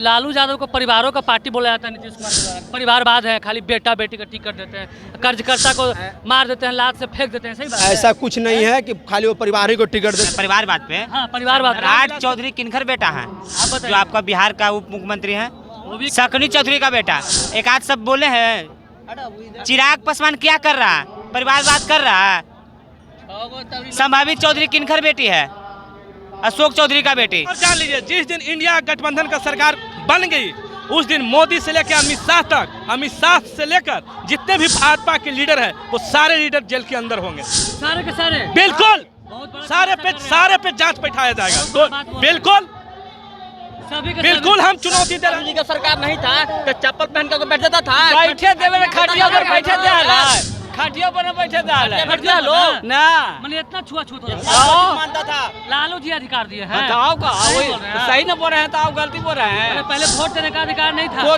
लालू यादव को परिवारों का पार्टी बोला जाता है नीतीश कुमार के द्वारा। परिवारवाद है, खाली बेटा बेटी का टिकट देते हैं, कर्जकर्ता को मार देते हैं, लात से फेंक देते हैं। सही बात ऐसा कुछ नहीं है कि खाली वो परिवार ही को टिकट देते हैं। परिवारवाद पे हाँ, परिवारवाद। राज चौधरी किनकर बेटा है? जो आपका बिहार का उप मुख्यमंत्री है, शकनी चौधरी का बेटा। एक आध सब बोले हैं। चिराग पासवान क्या कर रहा है? परिवारवाद कर रहा है। संभावित चौधरी किनकर बेटी है? अशोक चौधरी का बेटी। और जान लीजिए, जिस दिन इंडिया गठबंधन का सरकार बन गई उस दिन मोदी से लेकर अमित शाह से लेकर जितने भी भाजपा के लीडर हैं वो सारे लीडर जेल के अंदर होंगे। सारे के सारे बिल्कुल सारे पे जांच बैठाया जाएगा। तो बिल्कुल हम चुनौती दे रहे हैं। का सरकार नहीं था तो चप्पल पहन कर बैठ जाता था। बैठे देवे खटिया पर बैठे दे खटिया पर बैठे दे लोग ना मैंने इतना छुआछूत हो रहा मानता था। लालू जी अधिकार दिए हैं। सही न बोल रहे हैं तो आप गलती बोल रहे हैं। पहले वोट देने का अधिकार नहीं था।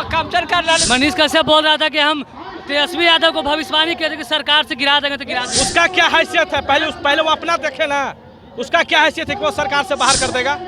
कैप्चर कर रहा। मनीष कश्यप बोल रहा था कि हम तेजस्वी यादव को भविष्यवाणी किए थे कि सरकार से गिरा देंगे तो गिरा देंगे। उसका क्या हैसियत है? पहले वो अपना देखे ना, उसका क्या हैसियत है कि वो सरकार से बाहर कर देगा?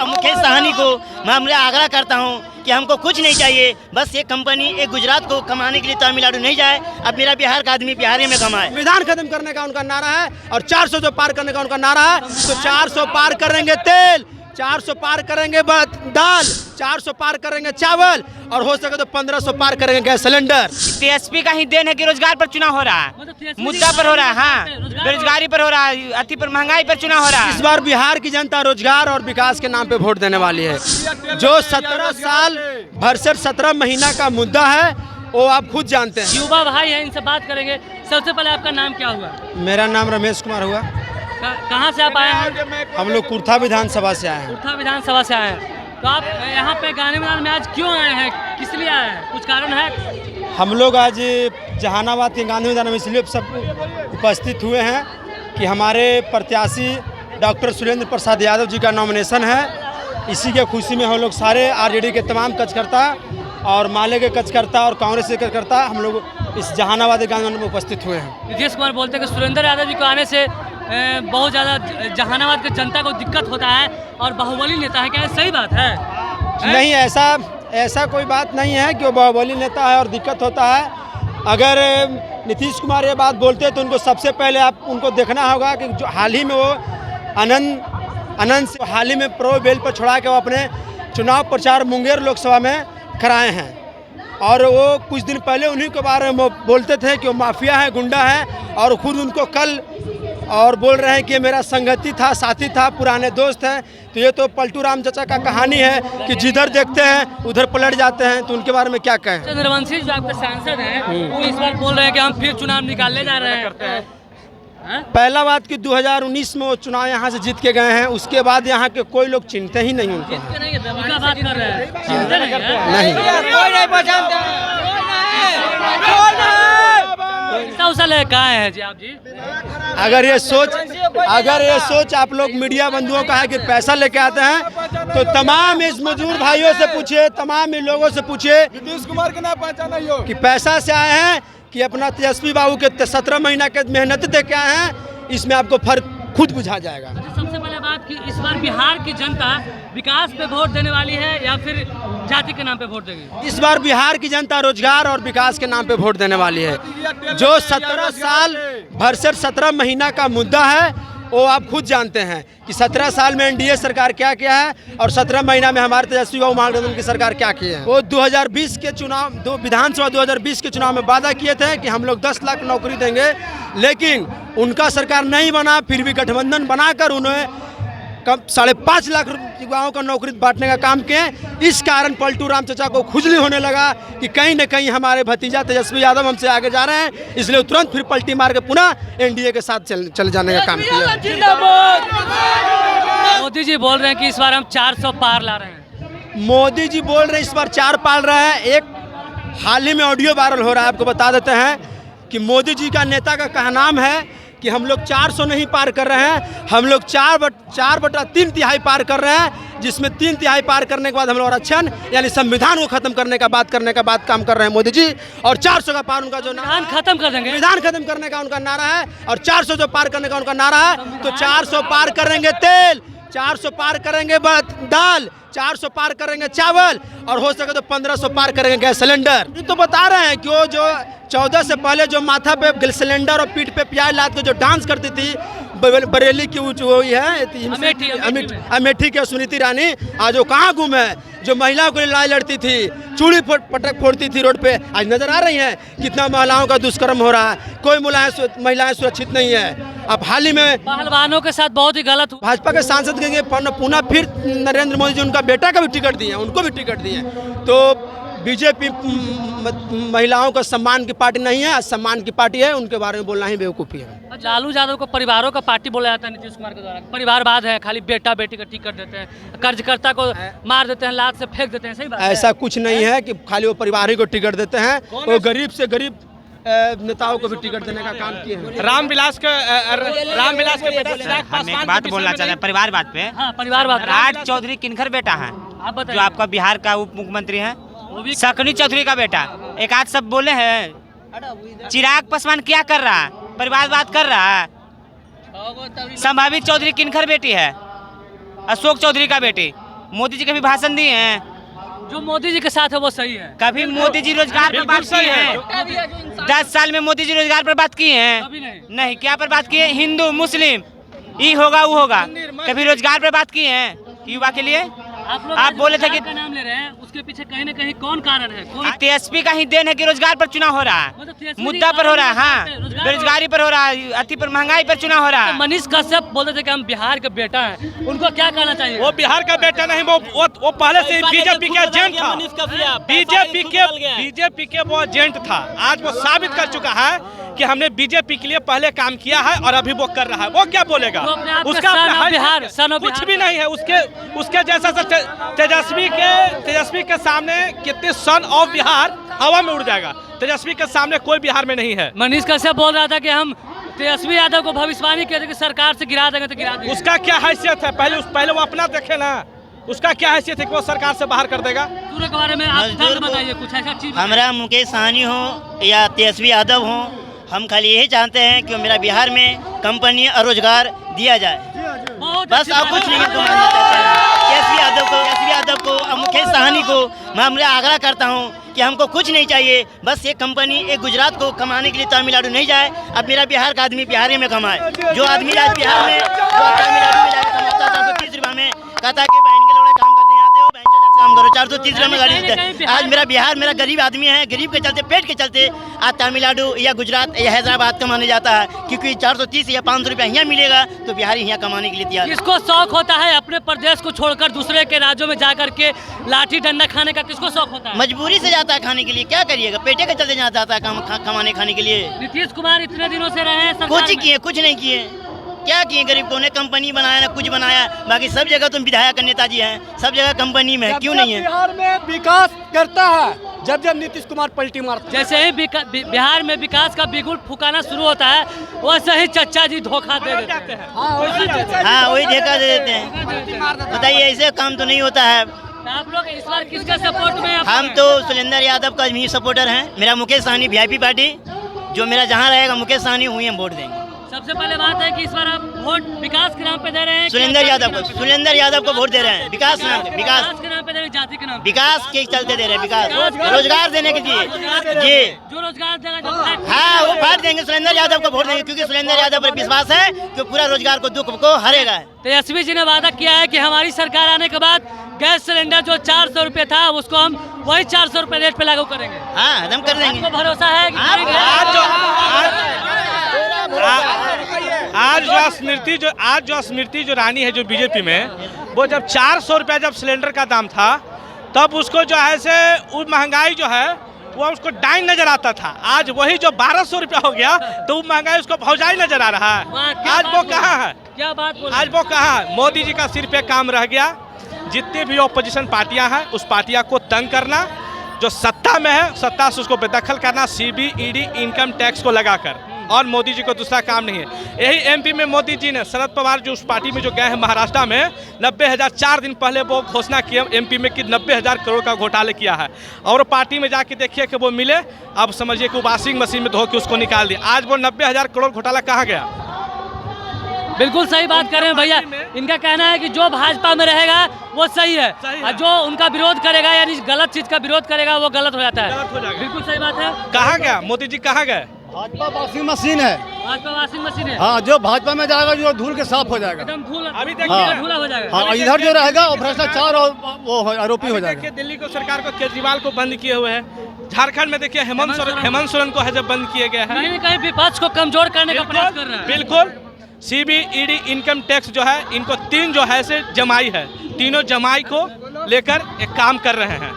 मुकेश सहनी को मैं आग्रह करता हूं कि हमको कुछ नहीं चाहिए, बस एक कंपनी एक गुजरात को कमाने के लिए तमिलनाडु नहीं जाए। अब मेरा बिहार का आदमी बिहार में कमाए। संविधान खत्म करने का उनका नारा है और 400 जो पार करने का उनका नारा है। तो 400 पार करेंगे तेल, 400 पार करेंगे दाल, 400 पार करेंगे चावल और हो सके तो 1500 पार करेंगे गैस सिलेंडर। टीएसपी का ही देन है कि रोजगार पर चुनाव हो रहा है, मुद्दा पर हो रहा है। हाँ, बेरोजगारी पर हो रहा है, अति पर महंगाई पर चुनाव हो रहा है। इस बार बिहार की जनता रोजगार और विकास के नाम पे वोट देने वाली है। जो 17 साल भरसर 17 महीना का मुद्दा है वो आप खुद जानते हैं। युवा भाई है, इनसे बात करेंगे। सबसे पहले आपका नाम क्या हुआ? मेरा नाम रमेश कुमार हुआ। कहाँ से आप आए हैं? हम लोग कुर्था विधानसभा से आए हैं। कुर्था विधानसभा से आए हैं। तो आप यहाँ पे गाने मैदान में आज क्यों आए हैं? किस लिए आए हैं? कुछ कारण है? हम लोग आज जहानाबाद के गांधी मैदान में इसलिए सब उपस्थित हुए हैं कि हमारे प्रत्याशी डॉक्टर सुरेंद्र प्रसाद यादव जी का नॉमिनेशन है। इसी के खुशी में हम लोग सारे आरजेडी के तमाम कार्यकर्ता और माले के कार्यकर्ता और कांग्रेस के कार्यकर्ता हम लोग इस जहानाबाद के गांधी मैदान में उपस्थित हुए हैं। नीतीश कुमार बोलते हैं कि सुरेंद्र यादव जी को आने से बहुत ज़्यादा जहानाबाद की जनता को दिक्कत होता है और बाहुबली नेता है। क्या सही बात है? नहीं, ऐसा कोई बात नहीं है कि वो बाहुबली नेता है और दिक्कत होता है। अगर नीतीश कुमार ये बात बोलते हैं तो उनको सबसे पहले आप उनको देखना होगा कि जो हाल ही में वो अनंत से हाल ही में प्रो बेल पर छोड़ा के वो अपने चुनाव प्रचार मुंगेर लोकसभा में कराए हैं। और वो कुछ दिन पहले उन्हीं के बारे में बोलते थे कि वो माफिया है, गुंडा है और खुद उनको कल और बोल रहे हैं कि मेरा संगति था, साथी था, पुराने दोस्त हैं। तो ये तो पलटू राम चाचा का कहानी है कि जिधर देखते हैं उधर पलट जाते हैं। तो उनके बारे में क्या कहें? चंद्रवंशी जो आपके सांसद हैं वो इस बार बोल रहे हैं कि हम फिर चुनाव निकालने जा रहे हैं। पहला बात कि 2019 में वो चुनाव यहाँ से जीत के गए हैं, उसके बाद यहाँ के कोई लोग चिंते ही नहीं उनको। बात कर रहे हैं कहाँ है जी आप जी? अगर ये सोच आप लोग मीडिया बंधुओं का है कि पैसा लेके आते हैं तो तमाम इस मजदूर भाइयों से पूछिए, तमाम इन लोगों से पूछिए नीतीश कुमार के नाम पहचाना ही हो कि पैसा से आए हैं कि अपना तेजस्वी बाबू के 17 महीना के मेहनत दे के आए हैं। इसमें आपको फर्क खुद बुझा जाएगा। सबसे पहले बात कि इस बार बिहार की जनता विकास पे वोट देने वाली है या फिर जाति के नाम पे वोट देगी? इस बार बिहार की जनता रोजगार और विकास के नाम पे वोट देने वाली है। जो 17 साल भरसर 17 महीना का मुद्दा है वो आप खुद जानते हैं कि 17 साल में एनडीए सरकार क्या किया है और 17 महीना में हमारे तेजस्वी बाबू महागठबंधन की सरकार क्या की है। वो 2020 के चुनाव विधानसभा 2020 के चुनाव में वादा किए थे कि हम लोग 10 लाख नौकरी देंगे, लेकिन उनका सरकार नहीं बना। फिर भी गठबंधन बनाकर उन्होंने 5.5 लाख युवाओं का नौकरी बांटने का काम किए। इस कारण पलटू राम चाचा को खुजली होने लगा कि कहीं न कहीं हमारे भतीजा तेजस्वी यादव हमसे आगे जा रहे हैं, इसलिए तुरंत फिर पलटी मार के पुनः एनडीए के साथ चले जाने का काम किया। मोदी जी बोल रहे हैं कि इस बार हम 400 पार ला रहे हैं। मोदी जी बोल रहे हैं इस बार 4 पार रहे हैं। एक हाल ही में ऑडियो वायरल हो रहा है, आपको बता देते हैं कि मोदी जी का नेता का कहनाम है कि हम लोग 400 नहीं पार कर रहे हैं, हम लोग 4/3 तिहाई पार कर रहे हैं, जिसमें 3 तिहाई पार करने के बाद हम लोग आरक्षण यानी संविधान को खत्म करने का बात काम कर रहे हैं मोदी जी। और 400 का पार उनका जो संविधान खत्म कर देंगे, संविधान खत्म करने का उनका नारा है। और 400 जो पार करने का उनका नारा है, तो 400 पार करेंगे तेल, 400 पार करेंगे दाल, 400 पार करेंगे चावल, और हो सके तो 1500 पार करेंगे गैस सिलेंडर। ये तो बता रहे हैं कि वो जो 14 से पहले जो माथा पे गैस सिलेंडर और पीठ पे प्याज लाद के जो डांस करती थी बरेली की वो है अमेठी की सुनीति रानी, आज वो कहाँ गुम है? जो महिलाओं के लिए लड़ाई लड़ती थी, चूड़ी पटक फोड़ती थी रोड पे, आज नजर आ रही हैं कितना महिलाओं का दुष्कर्म हो रहा है। कोई महिलाएं सुरक्षित नहीं है। अब हाल ही में पहलवानों के साथ बहुत ही गलत हुआ। भाजपा के सांसद कहेंगे पुनः फिर नरेंद्र मोदी जी उनका बेटा का भी टिकट दिए, उनको भी टिकट दिए। तो बीजेपी महिलाओं का सम्मान की पार्टी नहीं है, सम्मान की पार्टी है, उनके बारे में बोलना ही बेवकूफ़ी है। लालू यादव को परिवारों का पार्टी बोला जाता है नीतीश कुमार के द्वारा। परिवारवाद है, खाली बेटा बेटी का टिकट देते हैं, कर्जकर्ता को मार देते हैं, लात से फेंक देते हैं। सही बात ऐसा कुछ नहीं है कि खाली वो परिवार ही को टिकट देते हैं, वो गरीब से गरीब नेताओं को भी टिकट देने का काम किए हैं। रामविलास के बेटा चिराग हम पासवान एक बात बोलना चाहते हैं परिवारवाद पे। हाँ, परिवारवाद। राज चौधरी किनकर बेटा है? आप बताइए। जो आपका बिहार का उप मुख्यमंत्री है, सकनी चौधरी का बेटा। एक आध सब बोले हैं चिराग पासवान क्या कर रहा है? परिवारवाद कर रहा है। संभावित चौधरी किनकर बेटी है? अशोक चौधरी का बेटी। मोदी जी कभी भाषण दिए हैं? जो मोदी जी के साथ है वो सही है। कभी मोदी जी रोजगार पर बात की है? 10 साल में मोदी जी रोजगार पर बात किए हैं? कभी नहीं। नहीं, क्या पर बात किए? हिंदू मुस्लिम ये होगा वो होगा। कभी रोजगार पर बात किए हैं युवा के लिए? आप बोले थे कि नाम ले रहे हैं, उसके पीछे कहीं ना कहीं कौन कारण है? कौन? तेजस्वी का ही देन है कि रोजगार पर चुनाव हो रहा है, मतलब तेजस्वी मुद्दा पर हो रहा है। हाँ, रोजगार बेरोजगारी पर हो रहा है, अति पर महंगाई पर चुनाव हो रहा है। मनीष कश्यप बोलते थे कि हम बिहार के बेटा हैं, उनको क्या कहना चाहिए? वो बिहार का बेटा नहीं, वो पहले से बीजेपी के एजेंट था। बीजेपी के वो एजेंट था। आज वो साबित कर चुका है कि हमने बीजेपी के लिए पहले काम किया है और अभी वो कर रहा है। वो क्या बोलेगा? उसका कुछ भी नहीं है। उसके जैसा तेजस्वी के सामने कितने सन ऑफ बिहार हवा में उड़ जाएगा। तेजस्वी के सामने कोई बिहार में नहीं है। मनीष कश्यप बोल रहा था कि हम तेजस्वी यादव को भविष्यवाणी किए थे कि सरकार से गिरा देंगे तो गिरा देंगे। उसका क्या हैसियत है? पहले वो अपना देखे ना। उसका क्या हैसियत है कि वो सरकार से बाहर कर देगा? पूरे के बारे में आप बताइए कुछ ऐसा चीज। हमारा मुकेश सहनी हो या तेजस्वी यादव हो, हम खाली यही चाहते हैं कि मेरा बिहार में कंपनी और रोजगार दिया जाए, बस और कुछ नहीं। तो मानना चाहते हैं तेजस्वी यादव को और मुकेश सहनी को मैं आग्रह करता हूं कि हमको कुछ नहीं चाहिए, बस एक कंपनी एक गुजरात को कमाने के लिए तमिलनाडु नहीं जाए। अब मेरा बिहार का आदमी बिहार में कमाए। जो आदमी आज बिहार में तमिलनाडु में जाकर कमाता 430 रुपये में, कहता कि बहन के लोड़े काम करते हैं, आते हो बहन काम करो, 430 रुपये में गाड़ी देते हैं। आज मेरा बिहार मेरा गरीब आदमी है, गरीब के चलते पेट के चलते आज तमिलनाडु या गुजरात या हैदराबाद कमाने जाता है, क्योंकि 430 या 500 रुपया यहाँ मिलेगा तो बिहारी यहाँ कमाने के लिए तैयार। किसको शौक होता है अपने प्रदेश को छोड़कर दूसरे के राज्यों में जाकर के लाठी डंडा खाने का? किसको शौक होता है? मजबूरी से जाता है खाने के लिए, क्या करिएगा, पेटे के चलते जाता है कमाने खाने के लिए। नीतीश कुमार इतने दिनों से रहे हैं, कुछ किए? कुछ नहीं किए। क्या किए? गरीब को ने कंपनी बनाया ना कुछ बनाया। बाकी सब जगह तुम विधायक नेताजी हैं, सब जगह कंपनी में है, क्यों नहीं है? बिहार में विकास करता है जब नीतीश कुमार पलटी मारता है। जैसे ही बिहार में विकास का बिगुल फुकाना शुरू होता है, वैसे ही चच्चा जी धोखा दे देते हैं। हाँ, वही धोखा दे देते हैं। बताइए, ऐसे काम तो नहीं होता है। आप लोग इस बार किसका सपोर्ट में? हम तो सुरेंद्र यादव का भी सपोर्टर हैं। मेरा मुकेश सहनी वीआईपी पार्टी, जो मेरा जहाँ रहेगा मुकेश सहनी हुई हम वोट देंगे। सबसे पहले बात है कि इस बार आप वोट विकास के नाम पे दे रहे हैं? सुरेंद्र यादव को वोट दे रहे हैं। विकास के नाम पे, विकास के नाम पे दे रहे हैं, जाति के नाम पे? विकास के चलते दे रहे हैं। विकास रोजगार देने के लिए जी, जो रोजगार देगा हाँ वो वोट देंगे, सुरेंद्र यादव को वोट देंगे, क्योंकि सुरेंद्र यादव पर विश्वास है कि पूरा रोजगार को दुख को हरेगा। तेजस्वी जी ने वादा किया है कि हमारी सरकार आने के बाद गैस सिलेंडर जो 400 रुपये था उसको हम वही 400 रुपये रेट पे लागू करेंगे। हाँ, हम कर देंगे। आपको भरोसा है कि आज जो स्मृति जो रानी है जो बीजेपी में, वो जब 400 रुपया जब सिलेंडर का दाम था, तब उसको जो है से वो महंगाई जो है वो उसको डाइन नजर आता था। आज वही जो 1200 रुपया हो गया तो वो महंगाई उसको भौजाई नजर आ रहा है। आज वो कहाँ है? क्या बात बोल? आज वो कहाँ है? मोदी जी का सिर पे काम रह गया। जितने भी ऑपोजिशन पार्टियां हैं उस पार्टियां को तंग करना, जो सत्ता में है सत्ता से उसको बेदखल करना, सीबी ईडी इनकम टैक्स को लगाकर, और मोदी जी को दूसरा काम नहीं है। यही एमपी में मोदी जी ने, शरद पवार जो उस पार्टी में जो गए हैं महाराष्ट्र में, 90,000 4 दिन पहले वो घोषणा किए एमपी में कि 90,000 करोड़ का घोटाले किया है, और पार्टी में जाके देखिए कि वो मिले, अब समझिए कि वॉशिंग मशीन में धो के उसको निकाल दिया। आज वो 90,000 करोड़ घोटाला कहाँ गया? बिल्कुल सही बात कर रहे हैं भैया। इनका कहना है कि जो भाजपा में रहेगा वो सही है, और जो उनका विरोध करेगा यानी गलत चीज का विरोध करेगा वो गलत हो जाता है। बिल्कुल सही बात है। कहाँ गया मोदी जी, कहाँ गए? भाजपा वॉशिंग मशीन है। भाजपा वॉशिंग मशीन है। हाँ, जो भाजपा में जाएगा जो धूल के साफ हो जाएगा। एकदम धूल, अभी धूला हो जाएगा। हाँ, इधर जो रहेगा वो भ्रष्टाचार और वो आरोपी हो जाएगा। दिल्ली को सरकार को केजरीवाल को बंद किए हुए हैं। झारखंड में देखिए हेमंत सोरेन को है जब बंद किए गए हैं। कहीं न कहीं विपक्ष को कमजोर करने का प्रयास कर रहा है। बिल्कुल। CBED इनकम टैक्स जो है इनको 3 जो है से जमाई है, तीनों जमाई को लेकर एक काम कर रहे हैं।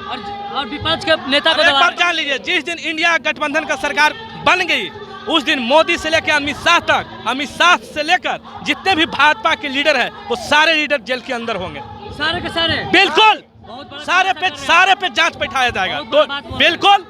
और विपक्ष के नेता को एक बार जान लीजिए, जिस दिन इंडिया गठबंधन का सरकार बन गई उस दिन मोदी से लेकर अमित शाह तक, अमित शाह से लेकर जितने भी भाजपा के लीडर हैं वो सारे लीडर जेल के अंदर होंगे। सारे के सारे बिल्कुल। बहुत बड़ा सारे पे जांच बैठाया जाएगा। बहुत बड़ा तो बात हुआ। बिल्कुल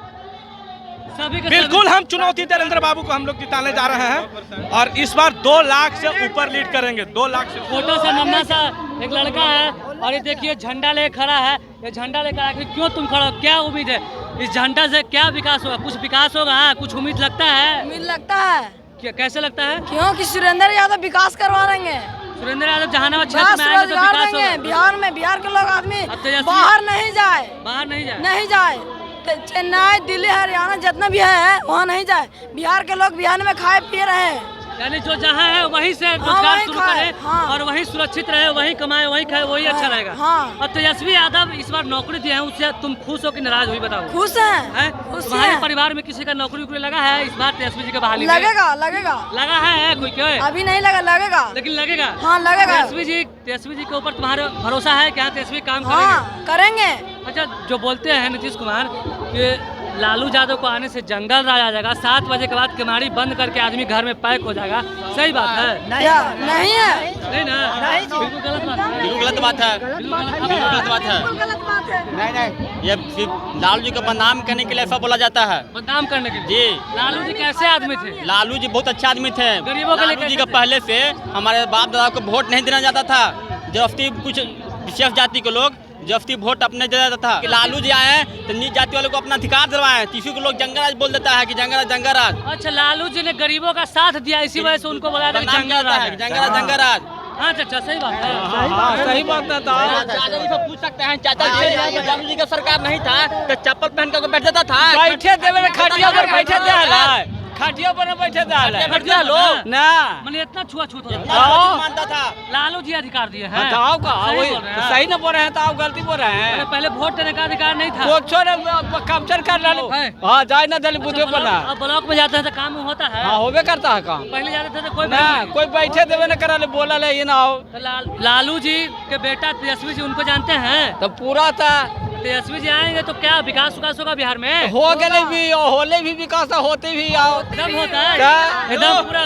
सभी के बिल्कुल हम चुनौती नरेंद्र बाबू को हम लोग जिताने जा रहे हैं और इस बार 2 लाख से ऊपर लीड करेंगे। 2 लाख से। छोटा सा नन्हा सा एक लड़का है और ये देखिए झंडा ले खड़ा है। ये झंडा लेकर आखिर क्यों तुम खड़ा हो? क्या उम्मीद है इस झंडा से? क्या विकास होगा? कुछ विकास होगा? हाँ, कुछ उम्मीद लगता है? उम्मीद लगता है। क्या, कैसे लगता है? क्योंकि सुरेंद्र यादव विकास करवा देंगे। सुरेंद्र यादव जहानाबाद क्षेत्र में आएंगे तो रोजगार विकास देंगे। होगा। बिहार के लोग आदमी अब तेजस्वी- बाहर नहीं जाए, बाहर नहीं जाए। नहीं जाए। चेन्नई, दिल्ली, हरियाणा जितना भी है वहाँ नहीं जाए। बिहार के लोग बिहार में खाए पिए रहे हैं। यानी जो जहाँ है वहीं से रोजगार वहीं शुरू खाए, करे हाँ। और वहीं सुरक्षित रहे, वहीं कमाए, वहीं खाए, वही अच्छा रहेगा। हाँ। और तेजस्वी यादव इस बार नौकरी दिए हैं, उससे तुम खुश हो कि नाराज हुई बताओ? खुश हैं, खुश तुम्हारे हैं। परिवार में किसी का नौकरी उकरी लगा है इस बार तेजस्वी जी के बहाली में? लगेगा, लगेगा। लगा है कोई क्यों? अभी नहीं लगा, लगेगा। लेकिन लगेगा। हाँ, लगेगा। तेजस्वी जी के ऊपर तुम्हारा भरोसा है क्या? तेजस्वी काम करेंगे? हाँ, करेंगे। अच्छा, जो बोलते हैं नीतीश कुमार कि लालू यादव को आने से जंगल राज आ जाएगा, 7 बजे के बाद केमाड़ी बंद करके आदमी घर में पैक हो जाएगा, सही बात है? क्या? नहीं है, नहीं ना? बिल्कुल गलत बात है। बिल्कुल गलत बात है। गलत बात है। गलत बात है। नहीं, ये सिर्फ लालू जी को बदनाम करने के लिए ऐसा बोला जाता है। बदनाम करने के लिए? जी। लालू जी कैसे आदमी थे? लालू जी बहुत अच्छे आदमी थे। गरीबों के लिए लालू जी कैसे का थे? पहले से हमारे बाप दादा को वोट नहीं देना जाता था। जबकि कुछ विशेष जाति के लोग जबकि वोट अपने दे देता था। कि लालू जी आए तो नीच जाति वालों को अपना अधिकार दिलवाए। किसी को लोग जंगलराज बोल देता है कि जंगलराज। अच्छा, लालू जी ने गरीबों का साथ दिया, इसी वजह से उनको बोला था कि जंगल राज है। जंगलराज। हाँ चाचा, सही बात है। सही बात है। चाचा जी से पूछ सकते हैं, चाचा जी लालू जी का सरकार नहीं था तो चप्पल पहन कर बैठ जाता था। बैठे देवे खटिया पर बैठे दे खटिया पर बैठे दे लोग ना मैंने इतना छुआछूत हो रहा लालू जी मानता था। लालू जी अधिकार दिए हैं। बताओ का सही वही बोल रहे हैं। सही न बोल रहे हैं तो आप गलती बोल रहे हैं। पहले वोट देने का अधिकार नहीं था। वो छोड़े कैप्चर कर रहे है। हाँ जाए ना दल बुद्धि पर ना। अब ब्लॉक में जाते हैं तो काम होता है। हाँ होबे करता है काम। पहले जाते थे तो कोई ना कोई बैठे देवे न करा बोला ले ये ना हो तो लालू जी के बेटा तेजस्वी जी उनको जानते हैं? तो पूरा था। तेजस्वी जी आएंगे तो क्या विकास होगा बिहार में? हो गए भी और होले भी विकास होते भी आओ एकदम होता है, क्या? एकदम पूरा।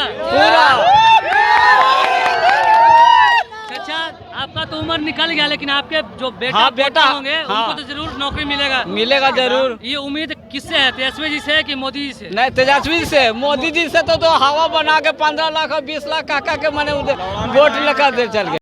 अच्छा, आपका तो उम्र निकल गया लेकिन आपके जो बेटा हाँ, बेटा होंगे हाँ। उनको तो जरूर नौकरी मिलेगा जरूर। ये उम्मीद किससे है, तेजस्वी जी से कि मोदी जी से? नहीं तेजस्वी से। मोदी जी से तो हवा बना के 15 लाख और 20 लाख काका के मैंने वोट लगा दे चल गए।